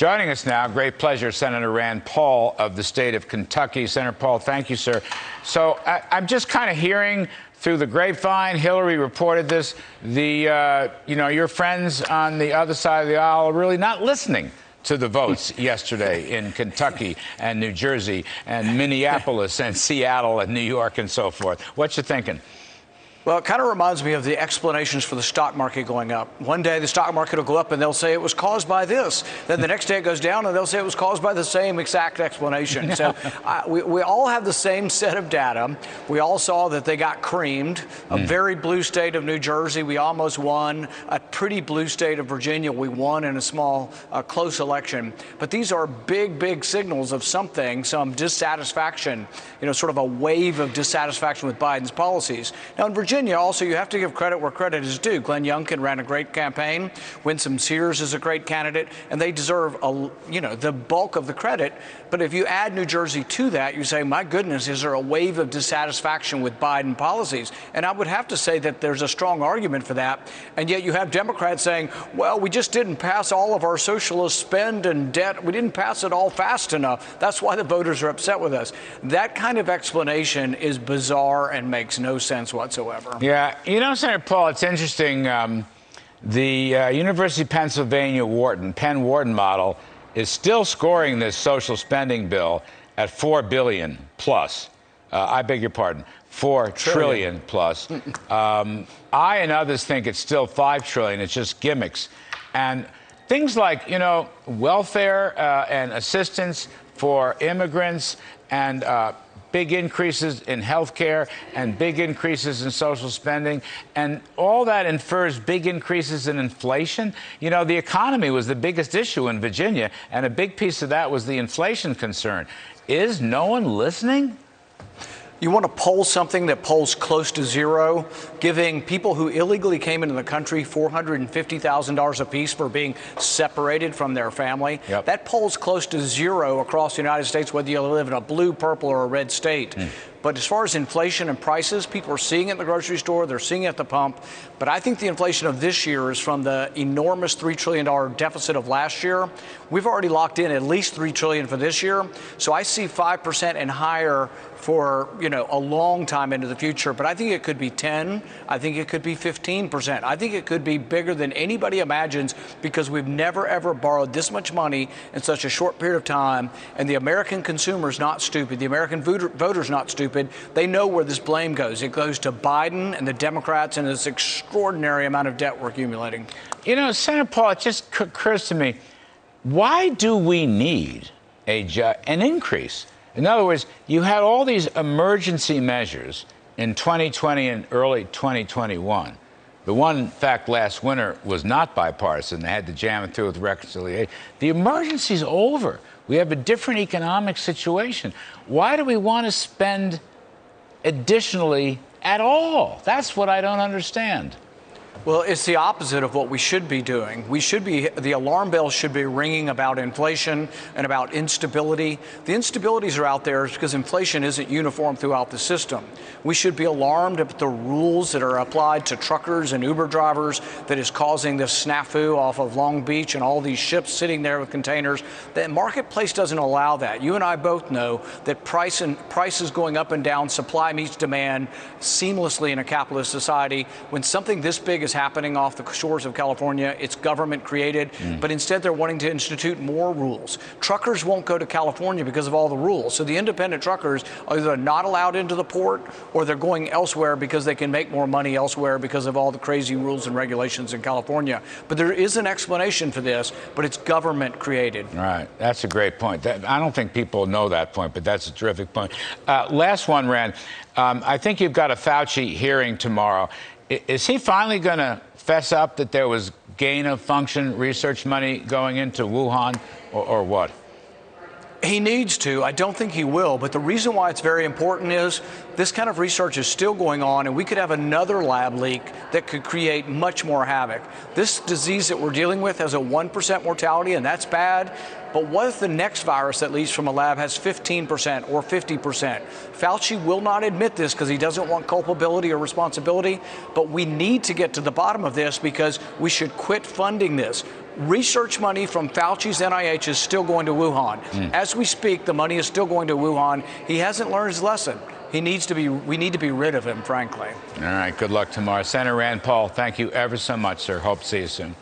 Joining us now, great pleasure, Senator Rand Paul of the state of Kentucky. Senator Paul, thank you, sir. So I'm just kind of hearing through the grapevine, Hillary reported this, your friends on the other side of the aisle are really not listening to the votes yesterday in Kentucky and New Jersey and Minneapolis and Seattle and New York and so forth. What you thinking? Well, it kind of reminds me of the explanations for the stock market going up. One day the stock market will go up and they'll say it was caused by this. Then the next day it goes down and they'll say it was caused by the same exact explanation. So we all have the same set of data. We all saw that they got creamed. A very blue state of New Jersey, we almost won. A pretty blue state of Virginia, we won in a small, close election. But these are big, big signals of something, some dissatisfaction, sort of a wave of dissatisfaction with Biden's policies. Now, in Virginia, also, you have to give credit where credit is due. Glenn Youngkin ran a great campaign. Winsome Sears is a great candidate, and they deserve, the bulk of the credit. But if you add New Jersey to that, you say, my goodness, is there a wave of dissatisfaction with Biden policies? And I would have to say that there's a strong argument for that. And yet you have Democrats saying, well, we just didn't pass all of our socialist spend and debt. We didn't pass it all fast enough. That's why the voters are upset with us. That kind of explanation is bizarre and makes no sense whatsoever. Yeah, Senator Paul, it's interesting. The University of Pennsylvania Penn Wharton model is still scoring this social spending bill at $4 billion plus. I beg your pardon, $4 trillion plus. I and others think it's still $5 trillion. It's just gimmicks. And things like, welfare and assistance for immigrants and big increases in health care and big increases in social spending, and all that infers big increases in inflation. The economy was the biggest issue in Virginia, and a big piece of that was the inflation concern. Is no one listening? You want to poll something that polls close to zero, giving people who illegally came into the country $450,000 apiece for being separated from their family. Yep. That polls close to zero across the United States, whether you live in a blue, purple, or a red state. But as far as inflation and prices, people are seeing it in the grocery store, they're seeing it at the pump. But I think the inflation of this year is from the enormous $3 trillion deficit of last year. We've already locked in at least $3 trillion for this year. So I see 5% and higher for, a long time into the future. But I think it could be 10. I think it could be 15%. I think it could be bigger than anybody imagines, because we've never, ever borrowed this much money in such a short period of time. And the American consumer's not stupid. The American voter's not stupid. They know where this blame goes. It goes to Biden and the Democrats and this extraordinary amount of debt we're accumulating. Senator Paul, it just occurs to me, why do we need an increase? In other words, you had all these emergency measures in 2020 and early 2021. The one, in fact, last winter was not bipartisan. They had to jam it through with reconciliation. The emergency's over. We have a different economic situation. Why do we want to spend additionally at all? That's what I don't understand. Well, it's the opposite of what we should be doing. The alarm bells should be ringing about inflation and about instability. The instabilities are out there because inflation isn't uniform throughout the system. We should be alarmed at the rules that are applied to truckers and Uber drivers that is causing this snafu off of Long Beach and all these ships sitting there with containers. The marketplace doesn't allow that. You and I both know that prices going up and down, supply meets demand seamlessly in a capitalist society. When something this big is happening off the shores of California, it's government created, but instead they're wanting to institute more rules. Truckers won't go to California because of all the rules. So the independent truckers are either not allowed into the port or they're going elsewhere because they can make more money elsewhere because of all the crazy rules and regulations in California. But there is an explanation for this, but it's government created. Right. That's a great point. I don't think people know that point, but that's a terrific point. Last one, Rand. I think you've got a Fauci hearing tomorrow. Is he finally going to fess up that there was gain-of-function research money going into Wuhan, or what? He needs to. I don't think he will. But the reason why it's very important is this kind of research is still going on, and we could have another lab leak that could create much more havoc. This disease that we're dealing with has a 1% mortality, and that's bad. But what if the next virus that leaves from a lab has 15% or 50%? Fauci will not admit this because he doesn't want culpability or responsibility, but we need to get to the bottom of this because we should quit funding this. research money from Fauci's NIH is still going to Wuhan. As we speak, the money is still going to Wuhan. He hasn't learned his lesson. We need to be rid of him, frankly. All right, good luck tomorrow. Senator Rand Paul, thank you ever so much, sir. Hope to see you soon.